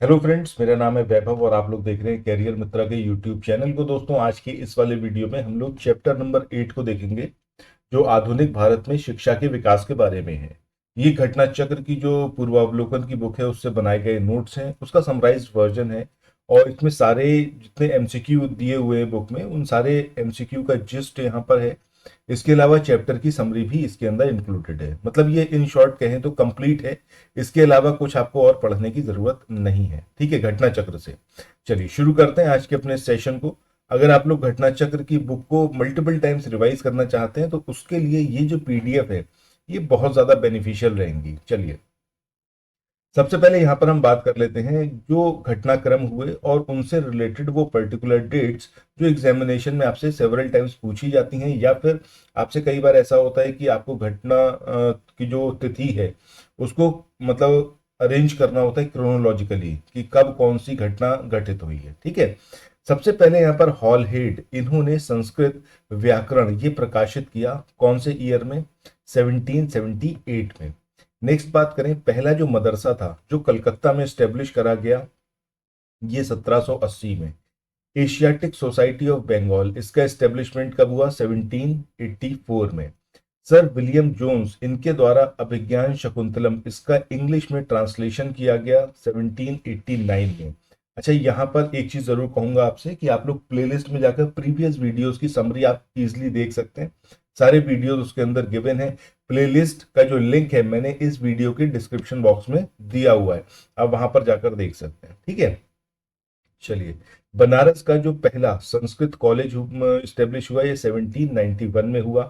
Hello friends, मेरा नाम है वैभव और आप लोग देख रहे हैं कैरियर मित्रा के यूट्यूब चैनल को। दोस्तों, आज के इस वाले वीडियो में हम लोग चैप्टर नंबर 8 को देखेंगे, जो आधुनिक भारत में शिक्षा के विकास के बारे में है। ये घटना चक्र की जो पूर्वावलोकन की बुक है, उससे बनाए गए नोट्स हैं, उसका समराइज्ड वर्जन है। और इसमें सारे जितने एमसीक्यू दिए हुए हैं बुक में, उन सारे एमसीक्यू का जिस्ट यहाँ पर है। इसके अलावा चैप्टर की समरी भी इसके अंदर इंक्लूडेड है। मतलब ये इन शॉर्ट कहें तो कंप्लीट है। इसके अलावा कुछ आपको और पढ़ने की जरूरत नहीं है। ठीक है, घटना चक्र से चलिए शुरू करते हैं आज के अपने सेशन को। अगर आप लोग घटना चक्र की बुक को मल्टीपल टाइम्स रिवाइज करना चाहते हैं तो उसके लिए ये जो पीडीएफ है, ये बहुत ज्यादा बेनिफिशियल रहेंगी। चलिए, सबसे पहले यहाँ पर हम बात कर लेते हैं जो घटनाक्रम हुए और उनसे रिलेटेड वो पर्टिकुलर डेट्स जो एग्जामिनेशन में आपसे सेवरल टाइम्स पूछी जाती हैं, या फिर आपसे कई बार ऐसा होता है कि आपको घटना की जो तिथि है उसको मतलब अरेंज करना होता है क्रोनोलॉजिकली कि कब कौन सी घटना घटित हुई है। ठीक है, सबसे पहले यहाँ पर हॉल हेड, इन्होंने संस्कृत व्याकरण ये प्रकाशित किया कौन से ईयर में? 1778 में। नेक्स्ट बात करें, पहला जो मदरसा था जो कलकत्ता में स्टेब्लिश करा गया, ये 1780 में। एशियाटिक सोसाइटी ऑफ बंगाल, इसका एस्टेब्लिशमेंट कब हुआ? 1784 में। सर विलियम जोन्स, इनके द्वारा अभिज्ञान शकुंतलम, इसका इंग्लिश में ट्रांसलेशन किया गया 1789 में। अच्छा, यहाँ पर एक चीज जरूर कहूंगा आपसे कि आप लोग प्लेलिस्ट में जाकर प्रीवियस वीडियोस की समरी आप इजीली देख सकते हैं। सारे वीडियोस उसके अंदर गिवन है। प्लेलिस्ट का जो लिंक है मैंने इस वीडियो के डिस्क्रिप्शन बॉक्स में दिया हुआ है, आप वहां पर जाकर देख सकते हैं। ठीक है, चलिए, बनारस का जो पहला संस्कृत कॉलेज स्टेब्लिश हुआ, ये 1791 में हुआ।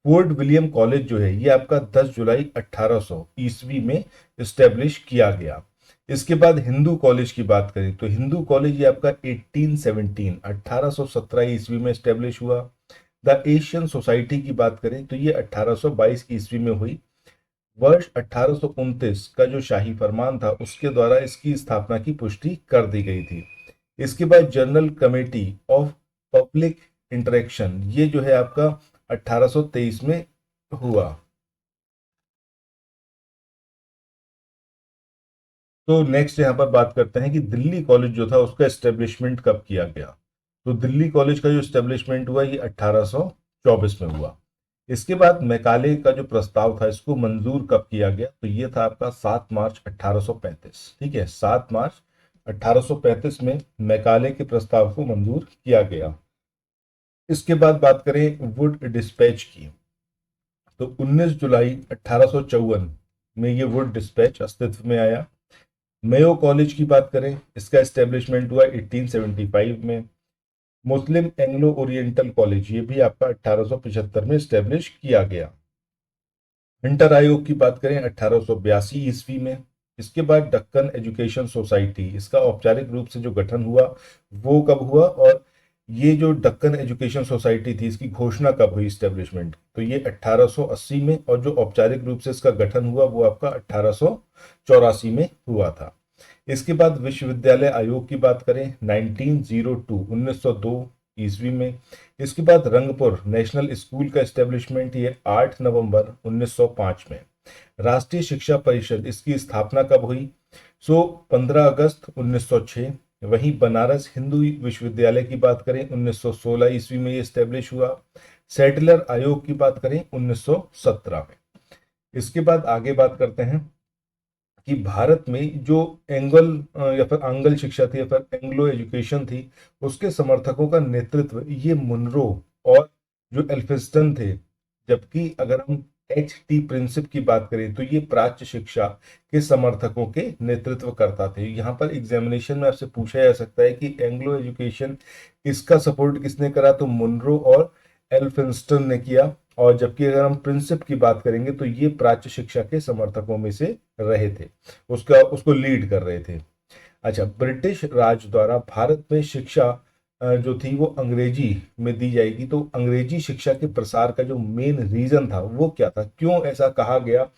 फोर्ट विलियम कॉलेज जो है, ये आपका 10 जुलाई 1800 ईस्वी में स्टेब्लिश किया गया। इसके बाद हिंदू कॉलेज की बात करें तो हिंदू कॉलेज ये आपका 1817 ईस्वी में स्टेब्लिश हुआ। द एशियन सोसाइटी की बात करें तो ये 1822 ईस्वी में हुई। वर्ष 1829 का जो शाही फरमान था उसके द्वारा इसकी स्थापना की पुष्टि कर दी गई थी। इसके बाद general committee of public interaction, ये जो है आपका 1823 में हुआ। तो नेक्स्ट यहाँ पर बात करते हैं कि दिल्ली कॉलेज जो था उसका एस्टेब्लिशमेंट कब किया गया। तो दिल्ली कॉलेज का जो एस्टेब्लिशमेंट हुआ ये 1824 में हुआ। इसके बाद मैकाले का जो प्रस्ताव था इसको मंजूर कब किया गया? तो ये था आपका 7 मार्च 1835। ठीक है, 7 मार्च 1835 में मैकाले के प्रस्ताव को मंजूर किया गया। इसके बाद बात करें वुड डिस्पैच की, तो 19 जुलाई 1854 में ये वुड डिस्पैच अस्तित्व में आया। मेयो कॉलेज की बात करें, इसका एस्टेब्लिशमेंट हुआ 1875 में। मुस्लिम एंग्लो ओरिएंटल कॉलेज, ये भी आपका 1875 में स्टेब्लिश किया गया। हंटर आयोग की बात करें 1882 ईस्वी में। इसके बाद दक्कन एजुकेशन सोसाइटी, इसका औपचारिक रूप से जो गठन हुआ वो कब हुआ, और ये जो दक्कन एजुकेशन सोसाइटी थी इसकी घोषणा कब हुई स्टेब्लिशमेंट? तो ये 1880 में, और जो औपचारिक रूप से इसका गठन हुआ वो आपका 1884 में हुआ था। इसके बाद विश्वविद्यालय आयोग की बात करें 1902 ईस्वी में। इसके बाद रंगपुर नेशनल स्कूल का एस्टेब्लिशमेंट ये 8 नवंबर 1905 में। राष्ट्रीय शिक्षा परिषद, इसकी स्थापना कब हुई? 15 अगस्त 1906। वहीं बनारस हिंदू विश्वविद्यालय की बात करें 1916 ईस्वी में ये स्टेब्लिश हुआ। सेटलर आयोग की बात करें 1917 में। इसके बाद आगे बात करते हैं कि भारत में जो या फिर आंग्ल शिक्षा थी या फिर एंग्लो एजुकेशन थी, उसके समर्थकों का नेतृत्व ये मुनरो और जो एल्फिंस्टन थे। जबकि अगर हम एच टी प्रिंसिप की बात करें तो ये प्राच्य शिक्षा के समर्थकों के नेतृत्व करता थे। यहाँ पर एग्जामिनेशन में आपसे पूछा जा सकता है कि एंग्लो एजुकेशन, इसका सपोर्ट किसने करा? तो मुनरो और एल्फिंस्टन ने किया। और जबकि अगर हम प्रिंसिप की बात करेंगे तो ये प्राच्य शिक्षा के समर्थकों में से रहे थे, उसका उसको लीड कर रहे थे। अच्छा, ब्रिटिश राज द्वारा भारत में शिक्षा जो थी वो अंग्रेजी में दी जाएगी। तो अंग्रेजी शिक्षा के प्रसार का जो मेन रीजन था वो क्या था, क्यों ऐसा कहा गया?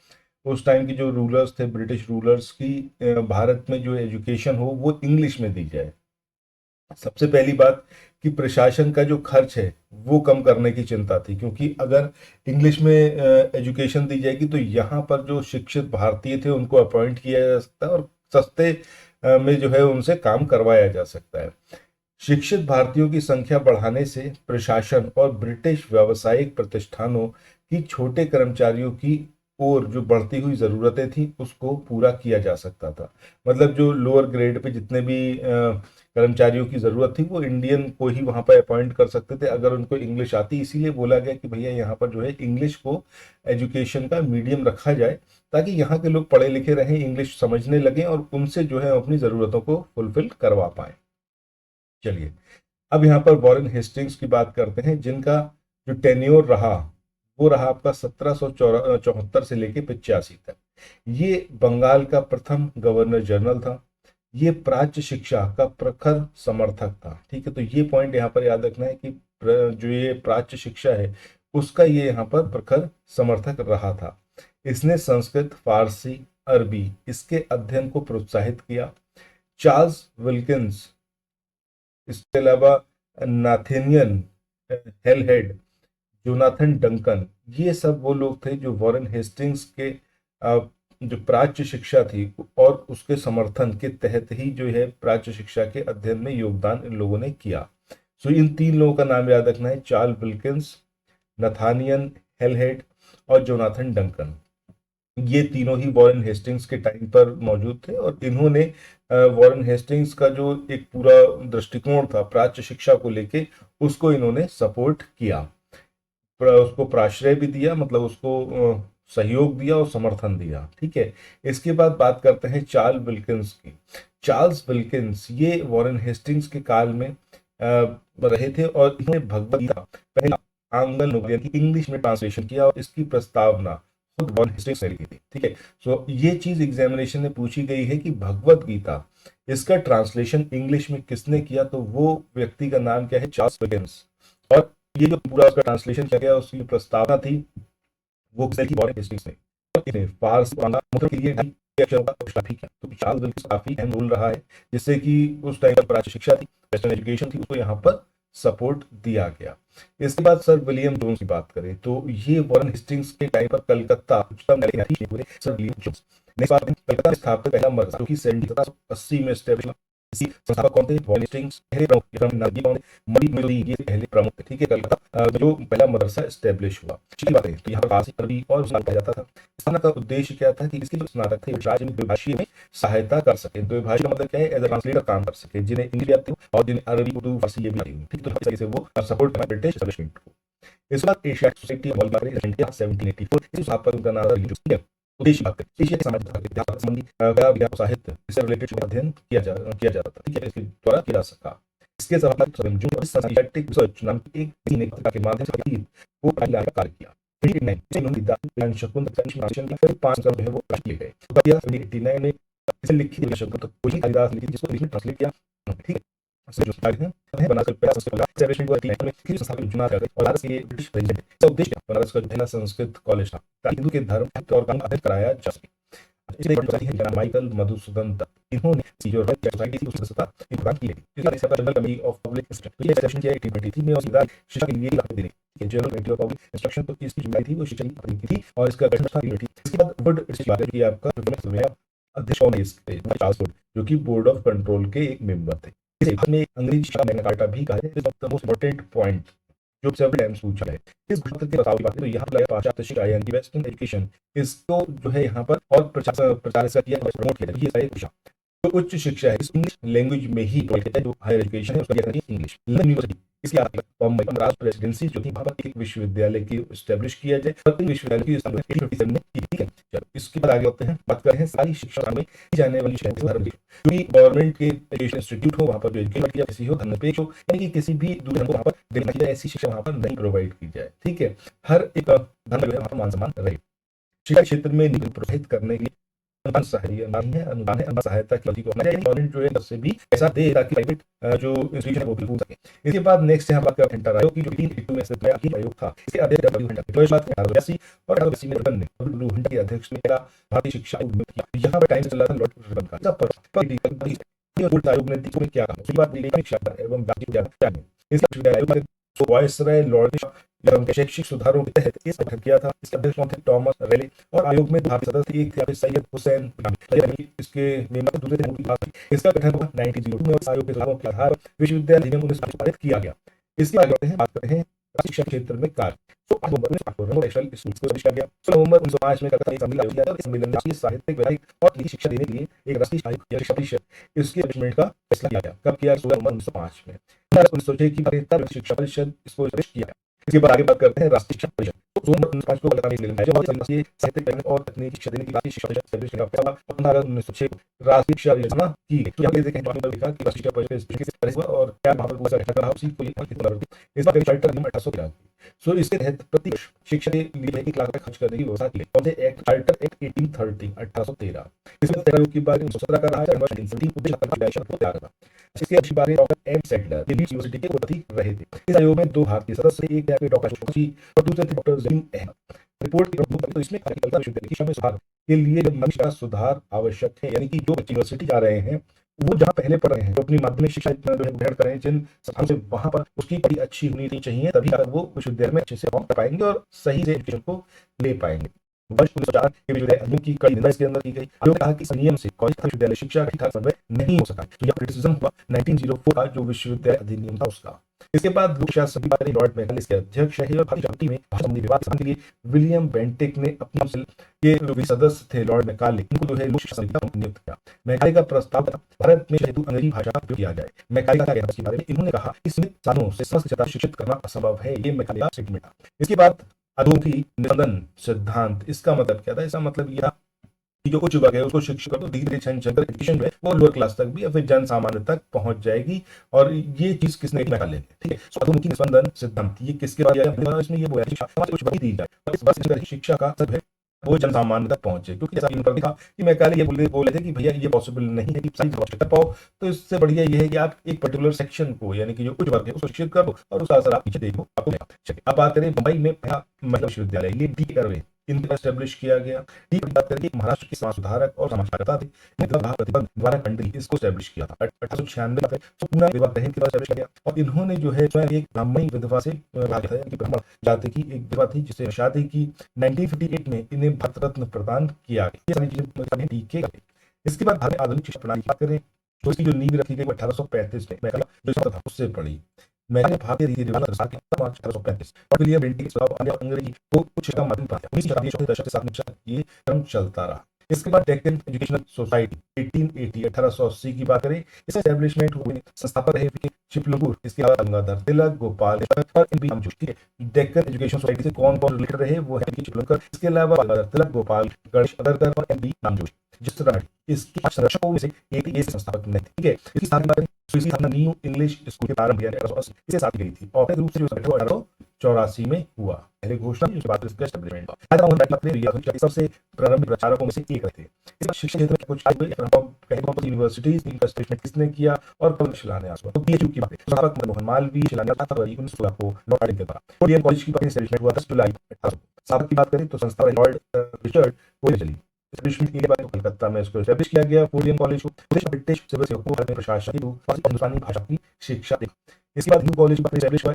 उस टाइम की जो रूलर्स थे, ब्रिटिश रूलर्स की, भारत में जो एजुकेशन हो वो इंग्लिश में दी जाए। सबसे पहली बात कि प्रशासन का जो खर्च है वो कम करने की चिंता थी, क्योंकि अगर इंग्लिश में एजुकेशन दी जाएगी तो यहाँ पर जो शिक्षित भारतीय थे उनको अपॉइंट किया जा सकता है और सस्ते में जो है उनसे काम करवाया जा सकता है। शिक्षित भारतीयों की संख्या बढ़ाने से प्रशासन और ब्रिटिश व्यावसायिक प्रतिष्ठानों की छोटे कर्मचारियों की ओर जो बढ़ती हुई जरूरतें थी उसको पूरा किया जा सकता था। मतलब जो लोअर ग्रेड पे जितने भी कर्मचारियों की जरूरत थी वो इंडियन को ही वहां पर अपॉइंट कर सकते थे अगर उनको इंग्लिश आती। इसीलिए बोला गया कि भैया यहाँ पर जो है इंग्लिश को एजुकेशन का मीडियम रखा जाए ताकि यहाँ के लोग पढ़े लिखे रहें, इंग्लिश समझने लगें और उनसे जो है अपनी जरूरतों को फुलफिल करवा पाए। चलिए अब यहाँ पर वॉरेन हेस्टिंग्स की बात करते हैं, जिनका जो टेन्योर रहा वो रहा आपका 1774 से लेके 85 तक। ये बंगाल का प्रथम गवर्नर जनरल था। ये प्राच्य शिक्षा का प्रखर समर्थक था। ठीक है, तो ये पॉइंट यहाँ पर याद रखना है कि जो ये प्राच्य शिक्षा है उसका ये यहाँ पर प्रखर समर्थक रहा था। इसने संस्कृत, फारसी, अरबी इसके अध्ययन को प्रोत्साहित किया। चार्ल्स विल्किंस, इसके अलावा नाथेनियन हेलहेड, जोनाथन डंकन, ये सब वो लोग थे जो वॉरेन हेस्टिंग्स के जो प्राच्य शिक्षा थी और उसके समर्थन के तहत ही जो है प्राच्य शिक्षा के अध्ययन में योगदान इन लोगों ने किया। सो इन तीन लोगों का नाम याद रखना है, चार्ल्स विल्किंस, नथानियन हेलहेड और जोनाथन डंकन। ये तीनों ही वॉरेन हेस्टिंग्स के टाइम पर मौजूद थे और इन्होंने वॉरेन हेस्टिंग्स का जो एक पूरा दृष्टिकोण था प्राच्य शिक्षा को लेके उसको इन्होंने सपोर्ट किया, उसको प्राश्रय भी दिया, मतलब उसको सहयोग दिया और समर्थन दिया। ठीक है, इसके बाद बात करते हैं चार्ल्स विल्किंस की। चार्ल्स विल्किंस ये वॉरेन हेस्टिंग्स के काल में रहे थे और इन्होंने भगवद गीता पहला आंग्ल यानी इंग्लिश में ट्रांसलेशन किया और इसकी प्रस्तावना खुद वॉरेन हेस्टिंग्स ने लिखी थी। ठीक है, सो ये चीज एग्जामिनेशन में पूछी गई है कि भगवद गीता इसका ट्रांसलेशन इंग्लिश में किसने किया, तो वो व्यक्ति का नाम क्या है, चार्ल्स विल्किंस। और ये जो पूरा उसका ट्रांसलेशन किया गया उसकी प्रस्तावना थी वो किसी की वॉरेन हेस्टिंग्स ने। और इसने फारसी मुद्रण के लिए अक्षरों का काफी किया, तो चार्ल्स विल्किंस काफी अहम रोल रहा है जिससे कि उस टाइम पर प्राच्य शिक्षा थी, वेस्टर्न एजुकेशन थी, उसको यहाँ पर सपोर्ट दिया गया। इसके बाद सर विलियम जोन्स की बात करें तो ये वॉरेन हेस्टिंग्स के टाइम पर कलकत्ता उच्चतम न्यायाधीश हुए सर विलियम जोन्स। नेक्स्ट बात कलकत्ता में स्थापित पहला मदरसा जो कि 1780 में एस्टेब्लिश। इसी संस्थापक कौन थे, वॉरेन हेस्टिंग्स पहले प्रमुख, मरी मोदी ये पहले प्रमुख थे। ठीक है, कलकत्ता जो पहला मदरसा एस्टेब्लिश हुआ। अच्छी बात है, तो यहाँ पर फारसी, अरबी और उर्दू पढ़ाया जाता था। स्थापना का उद्देश्य क्या था कि इसके जो स्नातक थे राज्य में द्विभाषी में सहायता कर सके। द्विभाषी का मतलब क्या है, एज ए ट्रांसलेटर काम कर सके, जिन्हें इंग्लिश आती हो और जिन्हें अरबी, उर्दू, फारसी ये भी आती हो। ठीक, तो इस तरीके से वो सपोर्ट किया ब्रिटिश एस्टेब्लिशमेंट को। इसके बाद एशियाटिक सोसाइटी ऑफ 1784, इस स्थापक उनका नाम था। उद्देश्य बात करें, एशिया के सामाजिक संबंधी कला, विज्ञान, साहित्य इससे रिलेटेड अध्ययन किया जाता था। ठीक है, इसके द्वारा किया जा सका। इसके साथ एशियाटिक रिसर्च नाम की एक पत्रिका के माध्यम से वो कार्य किया। 5 वो किए गए। 89 में इसे लिखी शकुंतला कोई कालिदास लिखी जिसको इंग्लिश में ट्रांसलेट किया। ठीक है, जो कार्य है बनारस का पहला संस्कृत कॉलेज एस्टैब्लिशमेंट हुआ 19 में, फिर संस्थापक चुना गया और भारत के ब्रिटिश प्रेसिडेंट। इसका उद्देश्य बनारस का पहला संस्कृत कॉलेज था ताकि हिंदू के धर्म और कानून अध्ययन कराया जा सके। इसलिए बताती है माइकल मधुसूदन दत्त, इन्होंने जो रॉयल सोसाइटी थी उसकी सदस्यता प्रदान की गई। इसका general committee of public instruction ये सेशन किया 1823 में और सीधा शिक्षा के लिए लागू देने की general committee of public instruction तो इसकी जिम्मेदारी थी वो शिक्षा की प्रतिनिधि थी और इसका गठन था यूनिटी। इसके बाद वुड इसकी बात है आपका अध्यक्ष कौन है इसके, चार्ल्स वुड, जो कि बोर्ड ऑफ कंट्रोल के एक मेंबर थे। इसे बाद में अंग्रेजी शिक्षा मैग्ना कार्टा भी कहा है। द मोस्ट इंपॉर्टेंट पॉइंट जो सेवरल टाइम्स पूछा है इस घोषणा के बताओ की बात है, तो यहाँ पर पाश्चात्य शिक्षा यानी वेस्टर्न एजुकेशन इसको जो है यहाँ पर और प्रचार किया, प्रमोट किया जाए। ये सारी जो उच्च शिक्षा है इस इंग्लिश लैंग्वेज में ही प्रोवाइड किया है, जो हायर एजुकेशन है उसका इंग्लिश। लंदन यूनिवर्सिटी इसके बॉम्बे मद्रास प्रेसिडेंसी जो थी वहां पर एक विश्वविद्यालय की एस्टेब्लिश किया जाए और इन विश्वविद्यालय की स्थापना 1857 में की। ठीक है, चलो इसके बाद आगे बढ़ते हैं, बात करते हैं सारी शिक्षा में की जाने वाली धर्म की, क्योंकि गवर्नमेंट के एजुकेशन इंस्टीट्यूट हो वहां पर जो एजुकेशन किया किसी हो धर्मनिरपेक्ष हो, यानी कि किसी भी दूसरे धर्म को वहां पर देना चाहिए, ऐसी शिक्षा वहां पर नहीं प्रोवाइड की जाए। ठीक है, हर एक धर्म जो है वहां पर मान सम्मान रहे। शिक्षा क्षेत्र में नीति प्रोत्साहित करने के लिए अनुदान सहायता की गवर्नमेंट जो है उससे भी पैसा दे ताकि प्राइवेट जो इंस्टीट्यूशन है वो भी पूछ सके। इसके बाद नेक्स्ट यहाँ बात करते हैं हंटर आयोग की, जो 1882 में से आयोग था। इसके अध्यक्ष डब्ल्यू हंटर, तो इस बात में 1882 और 1882 में रिबन ने डब्ल्यू हंटर के अध्यक्ष में भारतीय शिक्षा आयोग नियुक्त किया। यहाँ पर टाइम चल रहा था लॉर्ड रिबन का। सब पर आयोग ने क्या कहा, उसकी बात शिक्षा एवं इसका आयोग वायसराय लॉर्ड के शैक्षिक सुधारों के तहत इस गठन किया था। इसके अध्यक्ष कौन थे? थॉमस रेले। और आयोग में भारतीय सदस्य एक थे सैयद हुसैन यानी इसके मेंबर दूसरे थे। इसका गठन हुआ 1902 में और इस आयोग के सुझावों के आधार पर विश्वविद्यालय अधिनियम 19 पारित किया गया। इसके आगे बढ़ते हैं, बात करते हैं शिक्षा क्षेत्र में कार्य। तो 8 नवंबर 1908 को किया गया। 16 नवंबर 1905 में कलकत्ता सम्मेलन आयोजित किया गया। इस सम्मेलन में राष्ट्रीय साहित्यिक व्यावसायिक और निजी शिक्षा देने के लिए एक राष्ट्रीय आयोग या शिक्षा परिषद इसके एस्टेब्लिशमेंट का फैसला किया गया। कब किया? 16 नवंबर 1905 में। 1906 की 73 शिक्षा परिषद इसको एस्टेब्लिश किया गया। इसके बाद आगे बात करते हैं राष्ट्रीय शिक्षा परिषद। तो 16 नवंबर 1905 को कलकत्ता में सम्मेलन आयोजित राष्ट्रीय साहित्यिक और तकनीकी शिक्षा देने की राष्ट्रीय शिक्षा परिषद एस्टेब्लिश किया गया। 15 अगस्त 1906 राष्ट्रीय शिक्षा योजना की गई। तो यहाँ पे देखें लिखा कि राष्ट्रीय शिक्षा परिषद हुआ और क्या वहां पर पूरा गठन करा उसी को इस बार चार्टर नियम 1813। सो इसके तहत प्रति वर्ष शिक्षा के लिए 1 लाख रुपए खर्च करने की व्यवस्था की गई। कौन से एक्ट? Charter act 1813। इसमें 13 की बात 1917 का रहा है। इसके अच्छी बात डॉक्टर एम सेटलर दिल्ली यूनिवर्सिटी के कुलपति रहे थे। इस आयोग में 2 भारतीय सदस्य, एक थे डॉक्टर और दूसरे थे डॉक्टर जमीन अहमद। रिपोर्ट की प्रमुख तो इसमें कलकत्ता विश्वविद्यालय की शिक्षा में सुधार के लिए जब मनुष्य का सुधार आवश्यक है, यानी कि जो बच्चे यूनिवर्सिटी जा रहे हैं वो जहाँ पहले पढ़ रहे हैं, जो अपनी माध्यमिक शिक्षा जो है ग्रहण कर रहे हैं जिन स्थानों से, वहां पर उसकी पढ़ाई अच्छी होनी चाहिए, तभी अगर वो विश्वविद्यालय में अच्छे से फॉर्म कर पाएंगे और सही से एजुकेशन को ले पाएंगे। वर्ष 1904 के विश्वविद्यालय अधिनियम की कड़ी निंदा इसके अंदर की गई। आयोग ने कहा कि इस नियम से कॉलेज तथा विश्वविद्यालय शिक्षा का ठीक-ठाक समन्वय नहीं हो सका। तो यह क्रिटिसिज्म हुआ 1904 का जो विश्वविद्यालय अधिनियम था उसका। इसके बाद लोक शिक्षा समिति लॉर्ड मैकाले इसके अध्यक्ष रहे और भारतीय शांति में भाषा संबंधी विवाद के लिए विलियम बेंटिक ने अपने के जो सदस्य थे लॉर्ड मैकाले, इनको जो है लोक शिक्षा समिति का नियुक्त किया। मैकाले का प्रस्ताव था भारत में हेतु अंग्रेजी भाषा का उपयोग किया जाए। मैकाले का कहना इसके बारे में, इन्होंने कहा कि सीमित साधनों से समस्त जनता शिक्षित करना असंभव है। ये मैकाले का स्टेटमेंट था। इसके बाद अधोमुखी निबंधन सिद्धांत। इसका मतलब क्या था? इसका मतलब यह कि जो उच्च वर्ग है उसको शिक्षित कर दो, धीरे धीरे एजुकेशन जो है वो लोअर क्लास तक भी या फिर जन सामान्य तक पहुंच जाएगी। और ये चीज किसने मैकाले ने, ठीक है। अधोमुखी निबंधन सिद्धांत ये किसके बाद आया? इसमें ये बोला शिक्षा कुछ वर्ग दी जाए और इस बात शिक्षा का सब है वो जन सामान्य तक पहुंचे, क्योंकि जैसा इन पर दिखा कि मैकाले ये बोले थे कि भैया ये पॉसिबल नहीं है कि सारी जगह कर पाओ, तो इससे बढ़िया ये है कि आप एक पर्टिकुलर सेक्शन को, यानी कि जो उच्च वर्ग है उसको शिक्षित कर दो और उसका असर आप पीछे देखो आपको मिलेगा। अब बात करें मुंबई में पहला महिला विश्वविद्यालय, ये डी करवे इनका एस्टेब्लिश किया गया। डी की बात करें महाराष्ट्र के समाज सुधारक और समाज कार्यकर्ता थे, विवाह प्रतिबंध द्वारा खंडरी इसको एस्टेब्लिश किया था 1896 में। तो पूरा विवाह दहेज के बाद एस्टेब्लिश किया गया और इन्होंने जो है एक ब्राह्मणी विधवा से विवाह किया था, ब्राह्मण जाति की एक विधवा थी जिसे शादी की। 1958 में इन्हें भारत रत्न प्रदान किया गया। ये सारी चीजें डी के। इसके बाद भारत आधुनिक शिक्षा प्रणाली की बात करें तो इसकी जो नींव रखी गई 1835 में मैकाले जो था उससे पड़ी। मैंने भारतीय रीति रिवाज अनुसार 1835 और विलियम बेंटिक के स्वभाव अंग्रेजी को कुछ का माध्यम पाया। 19वीं शताब्दी के दशक के साथ ये क्रम चलता रहा। इसके बाद डेक्कन एजुकेशनल सोसाइटी 1880 की बात करें, इसका एस्टेब्लिशमेंट हुए संस्थापक रहे चिपलुंगूर, इसके अलावा गंगाधर तिलक, गोपाल और N B Namjoshi. Deccan education society से कौन कौन रिलेटेड रहे? वो है चिपलुंगर, इसके अलावा गंगाधर तिलक, गोपाल गणेश अगरकर और एन बी नामजोशी। जिस तरह इसकी संरक्षकों में से एक ये संस्थापक नहीं, ठीक है। इसकी स्थापना न्यू इंग्लिश स्कूल के प्रारंभ 1880 इसके साथ गई थी और रूप से जो 1884 में हुआ। पहले घोषणा उसके बाद इसका एस्टेब्लिशमेंट हुआ। सबसे प्रारंभिक प्रचारकों में से एक रहे। इस शिक्षा क्षेत्र में कुछ यूनिवर्सिटीज इनका एस्टेब्लिशमेंट किसने किया और कब शिलान्यास हुआ? तो बीएचयू की बात है, संस्थापक मनमोहन मालवीय, शिलान्यास 7 फरवरी 1916 को लॉर्ड हार्डिंग के द्वारा। कोरियन कॉलेज की एस्टेब्लिशमेंट हुआ 10 जुलाई 1800। स्थापक की बात करें तो संस्था लॉर्ड रिचर्ड कोरियन एस्टेब्लिशमेंट के बाद कलकत्ता में इसको एस्टेब्लिश किया गया। फोर्डियन कॉलेज को ब्रिटिश सिविल सेवकों को प्रशासन और हिंदुस्तानी भाषा की शिक्षा दी। इसके बाद न्यू कॉलेज एस्टेब्लिश हुआ।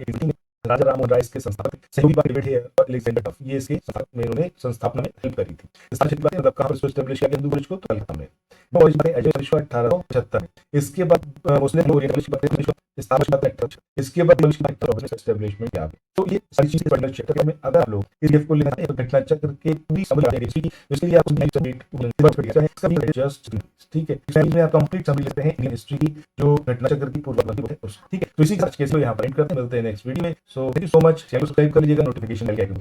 राजा राममोहन राय इसके संस्थापक, सहयोगी और अलेक्जेंडर टफ ये इसके संस्थापक में उन्होंने संस्थापना में हेल्प करी थी। स्थापित बात मतलब कहां पर इसको एस्टेब्लिश किया गया हिंदू कॉलेज को? तो कलकत्ता में। कॉलेज में एस्टेब्लिश हुआ 1875 में। इसके बाद मुस्लिम ओरिएंटल स्थापना, इसके बाद एस्टेब्लिशमेंट किया। तो ये सारी चीजें पढ़ना चैप्टर में अगर आप लोग पीडीएफ को लेना है तो घटना चक्र के पूरी समझ आ जाएगी। इसके लिए आप जस्ट ठीक है, इसमें आप कंप्लीट समझ लेते हैं इंडियन हिस्ट्री की जो घटना चक्र की पूर्ववर्ती है, ठीक है। तो इसी केस को यहाँ पर एंड करते हैं, मिलते हैं नेक्स्ट वीडियो में। So thank you so much. Channel subscribe कर लीजिएगा, नोटिफिकेशन बेल आइकन